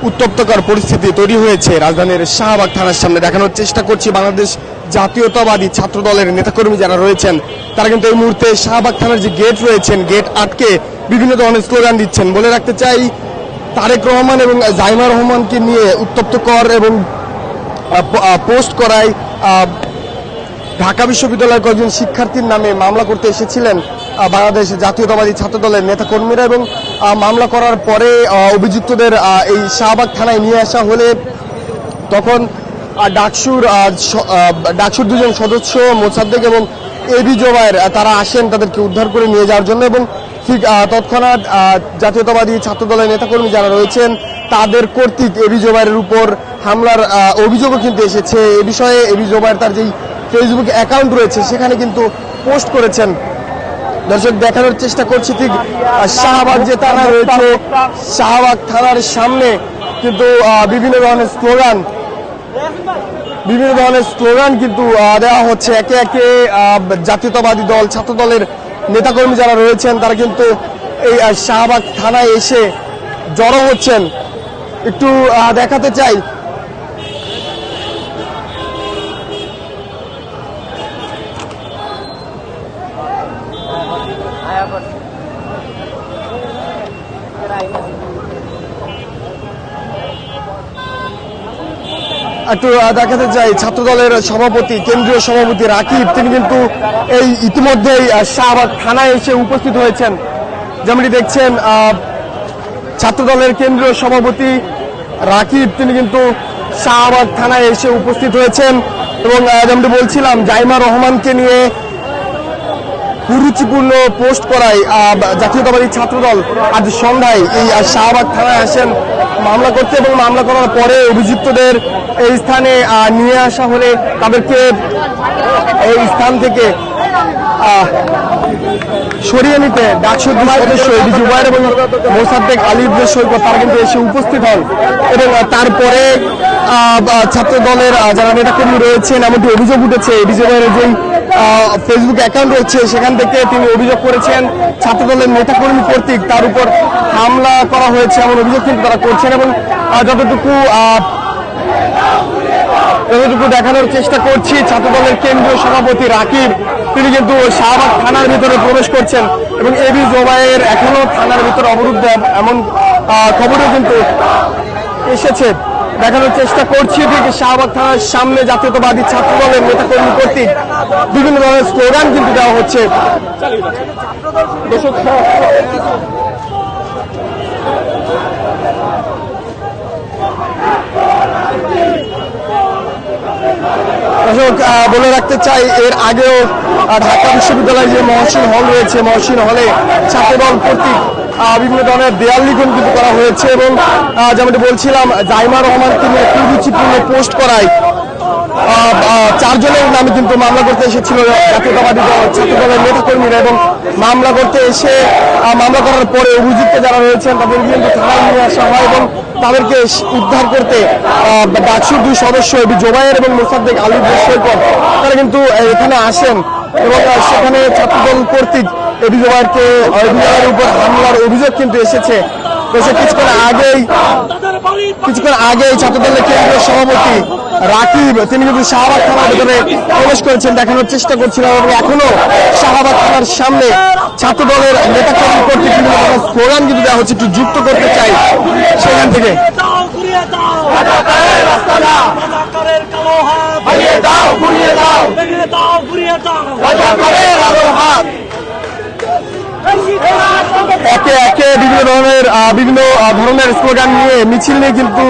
উত্তপ্তকর পরিস্থিতি তৈরি হয়েছে রাজধানীর শাহবাগ থানার সামনে। দেখানোর চেষ্টা করছি বাংলাদেশ জাতীয়তাবাদী ছাত্র দলের নেতাকর্মী যারা রয়েছেন তারা কিন্তু এই মুহূর্তে শাহবাগ থানার যে গেট রয়েছেন গেট আটকে বিভিন্ন ধরনের স্লোগান দিচ্ছেন। বলে রাখতে চাই, তারেক রহমান এবং জাইমা রহমানকে নিয়ে উত্তপ্তকর এবং পোস্ট করায় ঢাকা বিশ্ববিদ্যালয়ের কয়েকজন শিক্ষার্থীর নামে মামলা করতে এসেছিলেন বাংলাদেশ জাতীয়তাবাদী ছাত্র দলের নেতাকর্মীরা, এবং মামলা করার পরে অভিযুক্তদের এই শাহবাগ থানায় নিয়ে আসা হলে তখন ডাকসুর দুজন সদস্য মোসাদ্দেক এবং এবি জোবায়ের তারা আসেন তাদেরকে উদ্ধার করে নিয়ে যাওয়ার জন্য, এবং ঠিক তৎক্ষণাৎ জাতীয়তাবাদী ছাত্র দলের নেতাকর্মী যারা রয়েছেন তাদের কর্তৃক এবি জোবায়ের উপর হামলার অভিযোগও কিন্তু এসেছে। এ বিষয়ে এবি জোবায়ের তার যেই ফেসবুক অ্যাকাউন্ট রয়েছে সেখানে কিন্তু পোস্ট করেছেন। দর্শক, দেখানোর চেষ্টা করছি ঠিক শাহবাগ যে থানা রয়েছে শাহবাগ থানার সামনে কিন্তু বিভিন্ন ধরনের স্লোগান কিন্তু দেওয়া হচ্ছে। একে একে জাতীয়তাবাদী দল ছাত্র দলের নেতাকর্মী যারা রয়েছেন তারা কিন্তু এই শাহবাগ থানায় এসে জড়ো হচ্ছেন। একটু দেখাতে চাই, ছাত্র দলের সভাপতি কেন্দ্রীয় সভাপতি রাকিব তিনি কিন্তু এই ইতিমধ্যেই শাহবাগ থানায় এসে উপস্থিত হয়েছেন। যেমনটি দেখছেন, ছাত্র দলের কেন্দ্রীয় সভাপতি রাকিব তিনি কিন্তু শাহবাগ থানায় এসে উপস্থিত হয়েছেন, এবং যেমনটি বলছিলাম জাইমা রহমানকে নিয়ে কুরুচিপূর্ণ পোস্ট করায় জাতীয়তাবাদী ছাত্রদল আজ সন্ধ্যায় এই শাহবাগ থানায় আসেন মামলা করতে, এবং মামলা করার পরে অভিযুক্তদের এই স্থানে নিয়ে আসা হলে তাদেরকে এই স্থান থেকে সরিয়ে নিতে ডাকসুর দুই সদস্য এবি জোবায়ের এবং মোসাদ্দেক আলিফদের সৈকত তারা কিন্তু এসে উপস্থিত হন, এবং তারপরে ছাত্র দলের যারা নেতাকর্মী রয়েছেন এমনটি অভিযোগ উঠেছে। এবি জোবায়ের যেই ফেসবুক অ্যাকাউন্ট রয়েছে সেখান থেকে তিনি অভিযোগ করেছেন ছাত্র দলের নেতাকর্মী কর্তৃক তার উপর হামলা করা হয়েছে এমন অভিযোগ কিন্তু তারা করছেন, এবং যতটুকু দেখানোর চেষ্টা করছি ছাত্র দলের কেন্দ্রীয় সভাপতি রাকিব তিনি কিন্তু শাহবাগ থানার ভিতরে প্রবেশ করছেন, এবং এবি জোবায়ের এখনো থানার ভিতরে অবরুদ্ধ এমন খবরও কিন্তু এসেছে। দেখানোর চেষ্টা করছি ঠিক শাহবাগ থানার সামনে জাতীয়তাবাদী ছাত্র দলের নেতাকর্মী কর্তৃক বিভিন্ন ধরনের স্লোগান কিন্তু দেওয়া হচ্ছে। দর্শক, বলে রাখতে চাই, এর আগেও ঢাকা বিশ্ববিদ্যালয়ের যে মহসিন হল রয়েছে মহসিন হলে ছাত্রদল কর্তৃক বিভিন্ন ধরনের দেয়াল লিখন কিন্তু করা হয়েছে, এবং যেমনটি বলছিলাম জাইমা রহমানকে নিয়ে কুরুচিপূর্ণ পোস্ট করায় 4 জনের নামে কিন্তু মামলা করতে এসেছিল জাতীয়তাবাদী দল ছাত্র দলের নেতাকর্মীরা, এবং মামলা করতে এসে মামলা করার পরে অভিযুক্ত যারা রয়েছেন তাদেরকে কিন্তু থানায় নিয়ে আসা হয়, এবং তাদেরকে উদ্ধার করতে ডাকসুর দুই সদস্য এবি জোবায়ের এবং মোসাদ্দেক আলিফদের সৈকত তারা কিন্তু এখানে আসেন, এবং সেখানে ছাত্রদল কর্তৃক এবি জোবায়েরকে উপর হামলার অভিযোগ কিন্তু এসেছে। কিছুক্ষণ আগেই ছাত্রদলের কেন্দ্রীয় সভাপতি রাকিব তিনি কিন্তু শাহবাগ থানার ভিতরে প্রবেশ করেছেন। দেখানোর চেষ্টা করছিলাম, এবং এখনো শাহবাগ থানার সামনে ছাত্র দলের নেতাকর্মী কর্তৃক বিভিন্ন স্লোগান কিন্তু দেওয়া হচ্ছে। একটু যুক্ত করতে চাই সেখান থেকে। একে একে বিভিন্ন ধরনের স্লোগান নিয়ে মিছিল নিয়ে কিন্তু